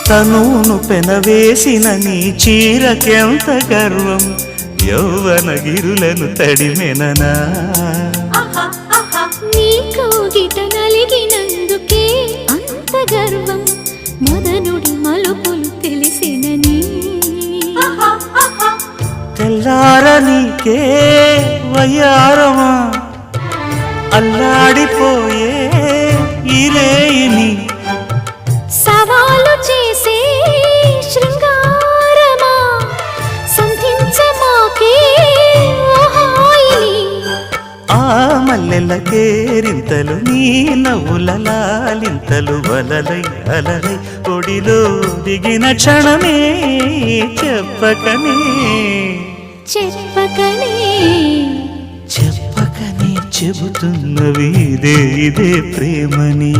తనును పెనవేసిన నీ చీరకెంత గర్వం, యౌవన గిరులను తడిమెననా. నీ కౌగిట నలిగినందుకే అంత గర్వం, మదనుడి మలుపులు తెలిసినని. తెల్లార నీకే వయ్యారమా, అల్లాడిపోయే ఇరేయిని. సవాలు చేసే శృంగారమా, సంధించమాకే ఓహాయిని. ఆ మల్లెల కేరింతలు నీ నవ్వుల లాలింతలు వలలై అలలై ఒడిలో దిగిన క్షణమే చెప్పకనే చెప్పకనే చెప్పకనే చెబుతున్నవి ఇదే ఇదే ప్రేమని.